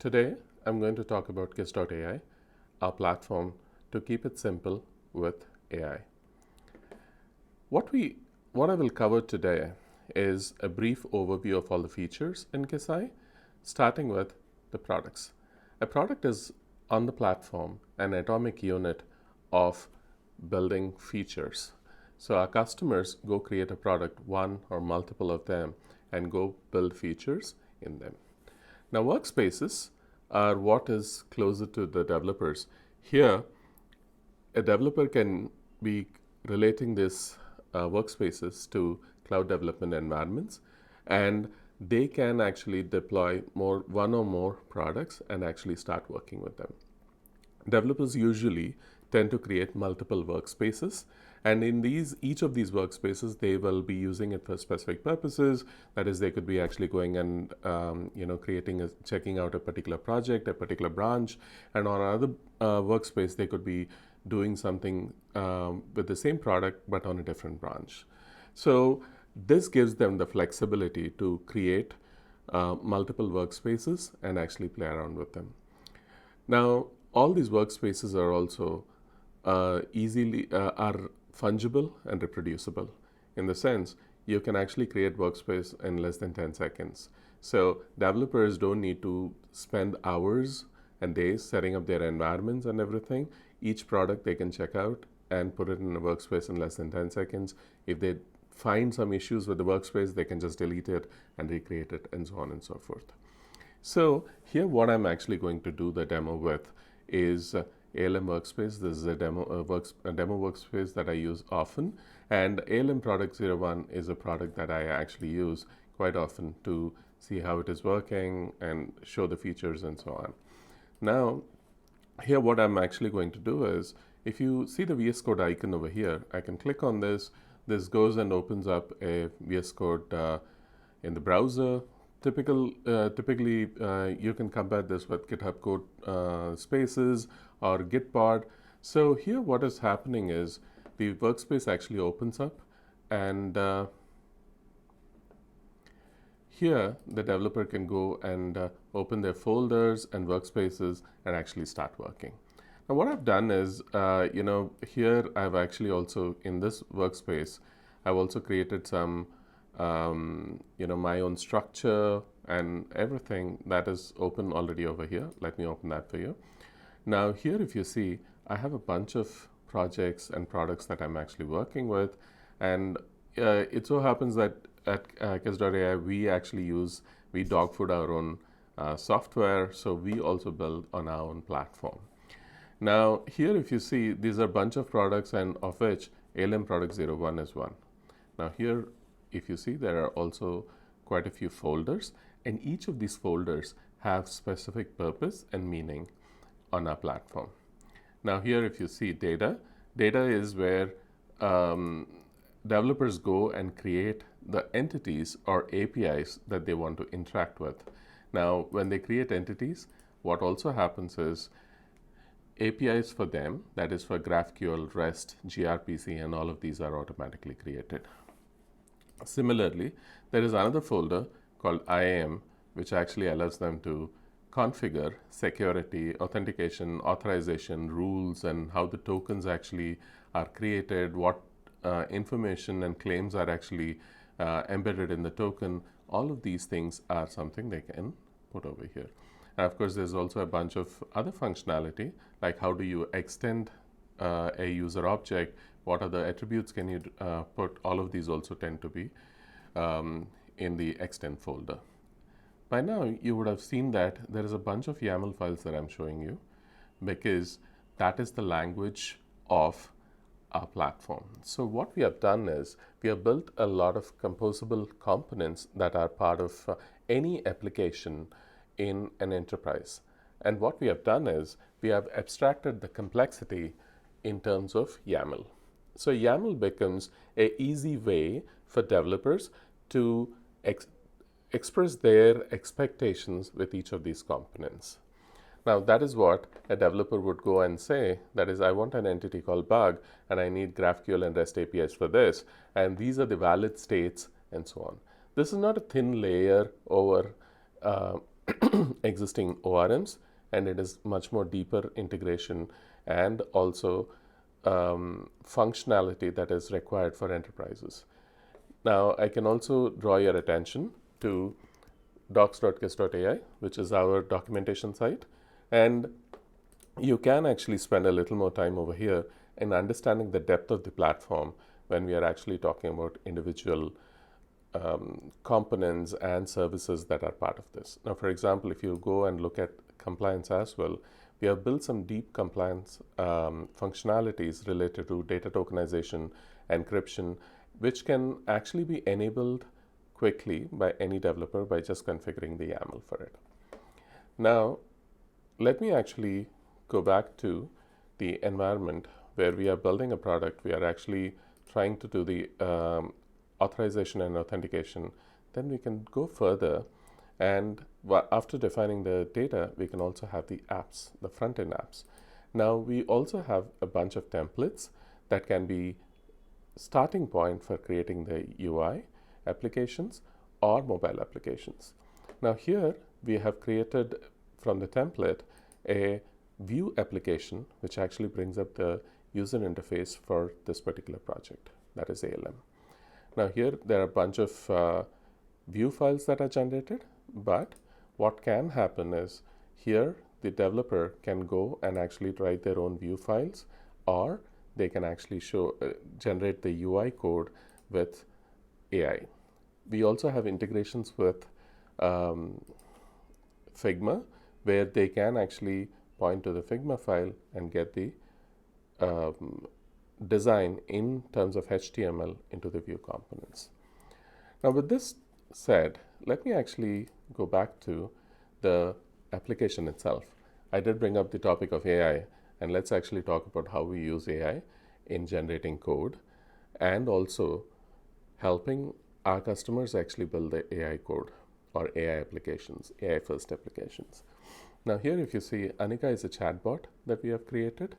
Today, I'm going to talk about kis.ai, our platform to keep it simple with AI. What I will cover today is a brief overview of all the features in kis.ai, starting with the products. A product is on the platform an atomic unit of building features. So our customers go create a product, one or multiple of them, and go build features in them. Now, workspaces are what is closer to the developers. Here, a developer can be relating this workspaces to cloud development environments, and they can actually deploy one or more products and actually start working with them. Developers usually tend to create multiple workspaces, and in each of these workspaces they will be using it for specific purposes. That is, they could be actually going and checking out a particular project, a particular branch, and on another workspace they could be doing something with the same product but on a different branch. So this gives them the flexibility to create multiple workspaces and actually play around with them. Now, all these workspaces are also are fungible and reproducible, in the sense you can actually create workspace in less than 10 seconds. So developers don't need to spend hours and days setting up their environments and everything. Each product they can check out and put it in a workspace in less than 10 seconds. If they find some issues with the workspace, they can just delete it and recreate it, and so on and so forth. So here what I'm actually going to do the demo with is ALM workspace. This is a demo workspace that I use often, and ALM product 01 is a product that I actually use quite often to see how it is working and show the features and so on. Now, here what I'm actually going to do is, if you see the VS Code icon over here, I can click on this. This goes and opens up a VS Code in the browser. Typically, you can compare this with GitHub Code Spaces or Gitpod. So here what is happening is the workspace actually opens up, and here the developer can go and open their folders and workspaces and actually start working. Now what I've done is, here I've actually also, in this workspace, I've also created some my own structure and everything that is open already over here. Let me open that for you. Now here, if you see, I have a bunch of projects and products that I'm actually working with, and it so happens that at kis.ai we dog food our own software, so we also build on our own platform. Now here, if you see, these are a bunch of products, and of which ALM product 01 is one. Now here, if you see, there are also quite a few folders, and each of these folders have specific purpose and meaning on our platform. Now here, if you see data is where developers go and create the entities or APIs that they want to interact with. Now, when they create entities, what also happens is APIs for them, that is for GraphQL, REST, gRPC, and all of these are automatically created. Similarly, there is another folder called IAM, which actually allows them to configure security, authentication, authorization, rules, and how the tokens actually are created, what information and claims are actually embedded in the token. All of these things are something they can put over here. And of course, there's also a bunch of other functionality, like how do you extend a user object, what other attributes can you put. All of these also tend to be in the extend folder. By now, you would have seen that there is a bunch of YAML files that I'm showing you, because that is the language of our platform. So what we have done is, we have built a lot of composable components that are part of any application in an enterprise. And what we have done is, we have abstracted the complexity in terms of YAML. So YAML becomes an easy way for developers to express their expectations with each of these components. Now, that is what a developer would go and say, that is, I want an entity called bug, and I need GraphQL and REST APIs for this, and these are the valid states, and so on. This is not a thin layer over existing ORMs, and it is much more deeper integration and also functionality that is required for enterprises. Now, I can also draw your attention to docs.kis.ai, which is our documentation site, and you can actually spend a little more time over here in understanding the depth of the platform when we are actually talking about individual components and services that are part of this. Now, for example, if you go and look at compliance as well, we have built some deep compliance functionalities related to data tokenization, encryption, which can actually be enabled quickly by any developer by just configuring the YAML for it. Now, let me actually go back to the environment where we are building a product. We are actually trying to do the authorization and authentication. Then we can go further, and after defining the data, we can also have the apps, the front-end apps. Now, we also have a bunch of templates that can be starting point for creating the UI applications or mobile applications. Now, here we have created from the template a view application, which actually brings up the user interface for this particular project, that is ALM. Now, here there are a bunch of view files that are generated, but what can happen is here the developer can go and actually write their own view files, or they can actually generate the UI code with AI. We also have integrations with Figma, where they can actually point to the Figma file and get the design in terms of HTML into the view components. Now, with this said, let me actually go back to the application itself. I did bring up the topic of AI, and let's actually talk about how we use AI in generating code and also helping our customers actually build the AI code or AI applications, AI first applications. Now, here if you see, Anika is a chatbot that we have created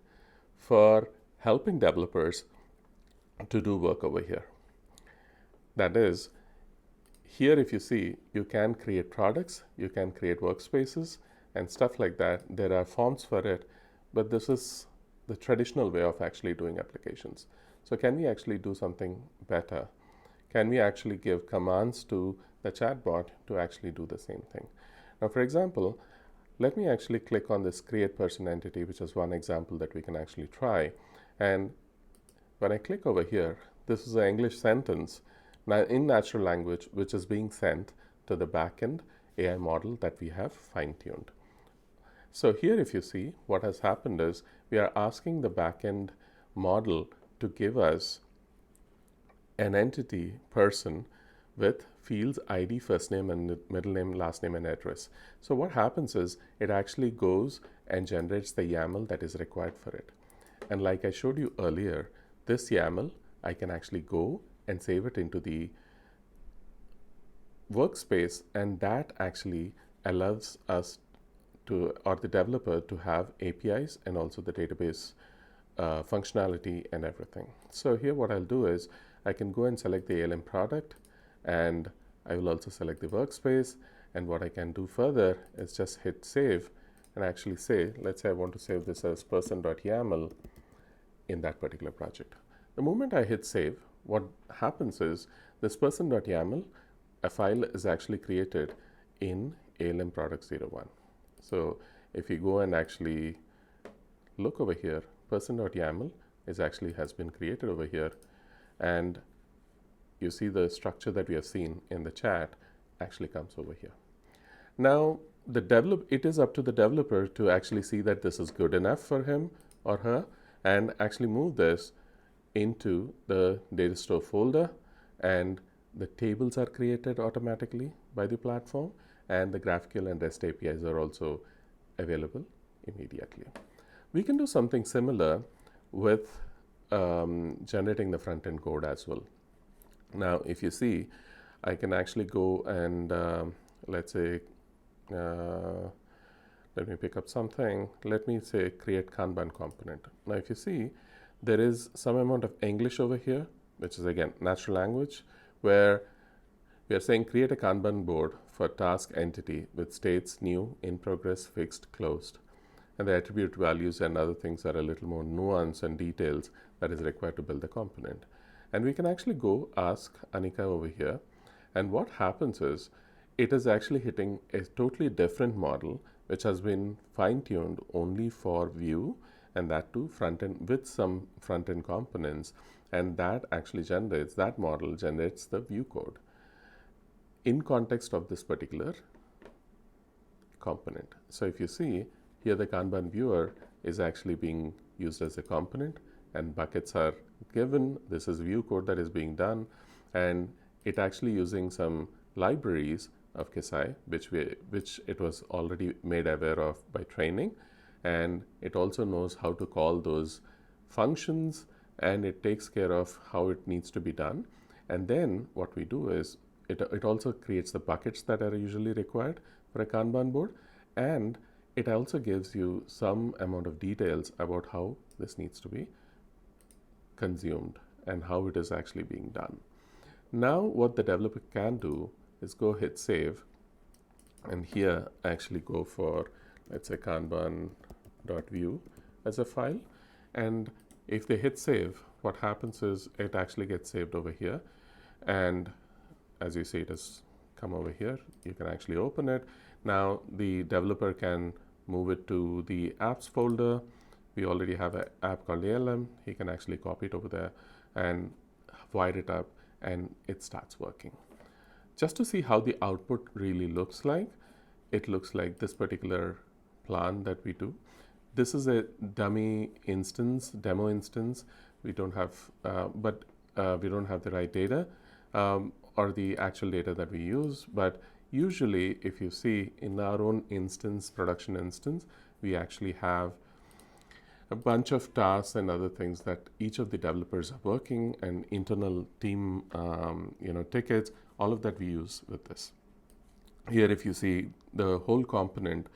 for helping developers to do work over here. That is, here if you see, you can create products, you can create workspaces and stuff like that. There are forms for it, but this is the traditional way of actually doing applications. So can we actually do something better? Can we actually give commands to the chatbot to actually do the same thing? Now, for example, let me actually click on this create person entity, which is one example that we can actually try. And when I click over here, this is an English sentence now in natural language, which is being sent to the backend AI model that we have fine-tuned. So here if you see, what has happened is we are asking the backend model to give us an entity person with fields ID, first name and middle name, last name and address. So what happens is it actually goes and generates the YAML that is required for it. And like I showed you earlier, this YAML, I can actually go and save it into the workspace, and that actually allows us to, or the developer to have APIs and also the database functionality and everything. So here what I'll do is I can go and select the ALM product, and I will also select the workspace. And what I can do further is just hit save and actually say, let's say I want to save this as person.yaml in that particular project. The moment I hit save, what happens is this person.yaml, a file is actually created in ALM product 01. So if you go and actually look over here, person.yaml is actually has been created over here, and you see the structure that we have seen in the chat actually comes over here. Now it is up to the developer to actually see that this is good enough for him or her and actually move this into the data store folder, and the tables are created automatically by the platform, and the GraphQL and REST APIs are also available immediately. We can do something similar with generating the front-end code as well. Now, if you see, I can actually go and let's say, let me pick up something. Let me say create Kanban component. Now, if you see, there is some amount of English over here, which is again natural language, where we are saying create a Kanban board for task entity with states new, in progress, fixed, closed. And the attribute values and other things are a little more nuance and details that is required to build the component. And we can actually go ask Anika over here. And what happens is it is actually hitting a totally different model, which has been fine-tuned only for view, and that too front-end with some front-end components. And that actually generates, that model generates the view code in context of this particular component. So if you see here, the Kanban viewer is actually being used as a component, and buckets are given. This is view code that is being done, and it actually using some libraries of kis.ai, which it was already made aware of by training, and it also knows how to call those functions, and it takes care of how it needs to be done. And then what we do is it also creates the buckets that are usually required for a Kanban board, and it also gives you some amount of details about how this needs to be consumed and how it is actually being done. Now what the developer can do is go hit save, and here actually go for, let's say, kanban.view as a file. And if they hit save, what happens is it actually gets saved over here. And as you see, it has come over here. You can actually open it. Now the developer can move it to the apps folder. We already have an app called ALM. He can actually copy it over there and wire it up, and it starts working. Just to see how the output really looks like, it looks like this particular plan that we do. This is a dummy instance, demo instance. We don't have, we don't have the right data or the actual data that we use. But usually, if you see in our own instance, production instance, we actually have a bunch of tasks and other things that each of the developers are working, and internal team tickets, all of that we use with this. Here, if you see, the whole component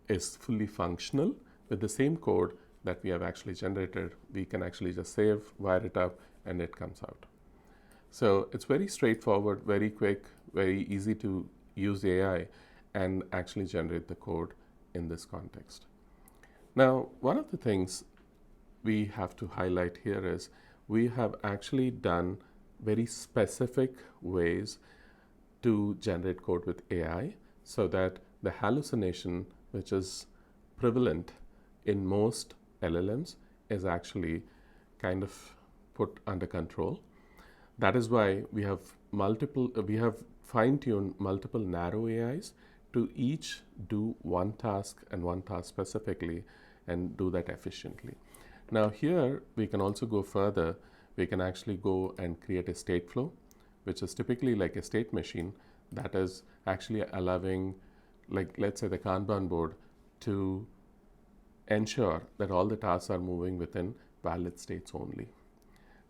is fully functional with the same code that we have actually generated. We can actually just save, wire it up, and it comes out. So it's very straightforward, very quick, very easy to use AI and actually generate the code in this context. Now, one of the things we have to highlight here is we have actually done very specific ways to generate code with AI, so that the hallucination, which is prevalent in most LLMs, is actually kind of put under control. That is why we have fine-tuned multiple narrow AIs to each do one task and one task specifically, and do that efficiently. Now here we can also go further. We can actually go and create a state flow, which is typically like a state machine that is actually allowing, like, let's say, the Kanban board to ensure that all the tasks are moving within valid states only.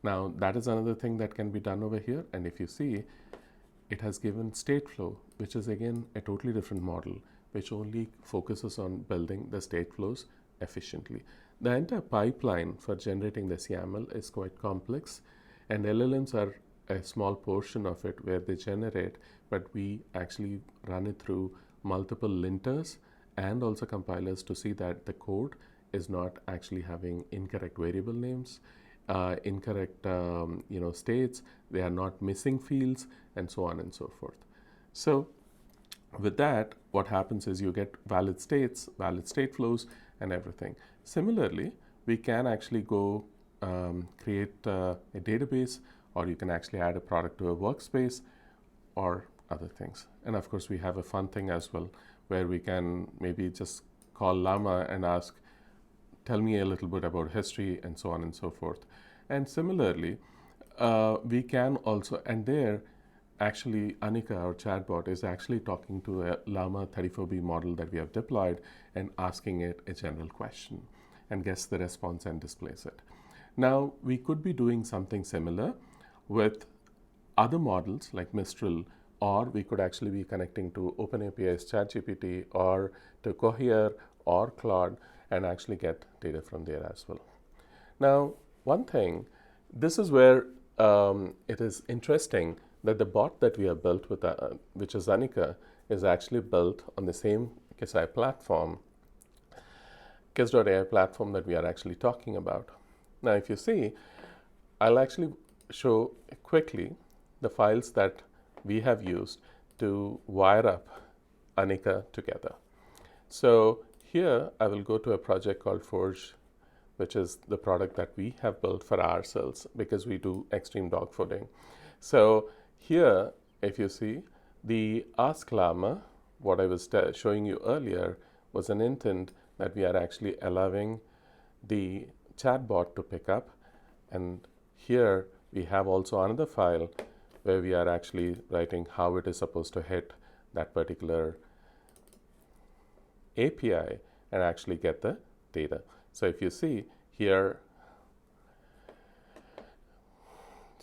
Now that is another thing that can be done over here. And if you see, it has given state flow, which is again a totally different model, which only focuses on building the state flows efficiently. The entire pipeline for generating this YAML is quite complex, and LLMs are a small portion of it where they generate, but we actually run it through multiple linters and also compilers to see that the code is not actually having incorrect variable names, incorrect states, they are not missing fields, and so on and so forth. So with that, what happens is you get valid states, valid state flows, and everything. Similarly, we can actually go create a database, or you can actually add a product to a workspace or other things. And of course, we have a fun thing as well, where we can maybe just call Llama and ask, tell me a little bit about history, and so on and so forth. And similarly, we can also, and there actually Anika, our chatbot, is actually talking to a Llama 34B model that we have deployed and asking it a general question, and gets the response and displays it. Now, we could be doing something similar with other models like Mistral, or we could actually be connecting to OpenAPI's ChatGPT or to Cohere or Claude and actually get data from there as well. Now, one thing, this is where it is interesting that the bot that we have built with, which is Anika, is actually built on the same kis.ai platform, kis.ai platform that we are actually talking about. Now, if you see, I'll actually show quickly the files that we have used to wire up Anika together. So here I will go to a project called Forge, which is the product that we have built for ourselves because we do extreme dog fooding. So here, if you see, the ask llama, what I was showing you earlier, was an intent that we are actually allowing the chatbot to pick up. And here we have also another file where we are actually writing how it is supposed to hit that particular API and actually get the data. So if you see here,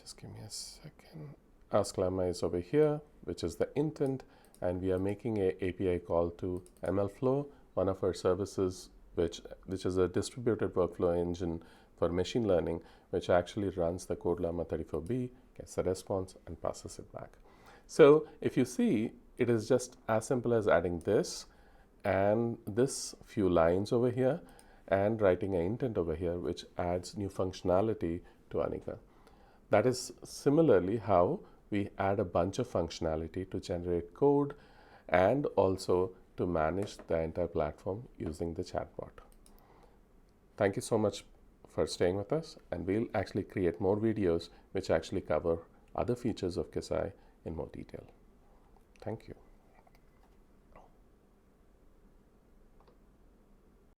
just give me a second. Ask llama is over here, which is the intent, and we are making a API call to MLflow, one of our services, which is a distributed workflow engine for machine learning, which actually runs the code llama 34B, gets the response, and passes it back. So if you see, it is just as simple as adding this and this few lines over here and writing an intent over here, which adds new functionality to Anika. That is similarly how we add a bunch of functionality to generate code and also to manage the entire platform using the chatbot. Thank you so much for staying with us, and we'll actually create more videos which actually cover other features of kis.ai in more detail. Thank you.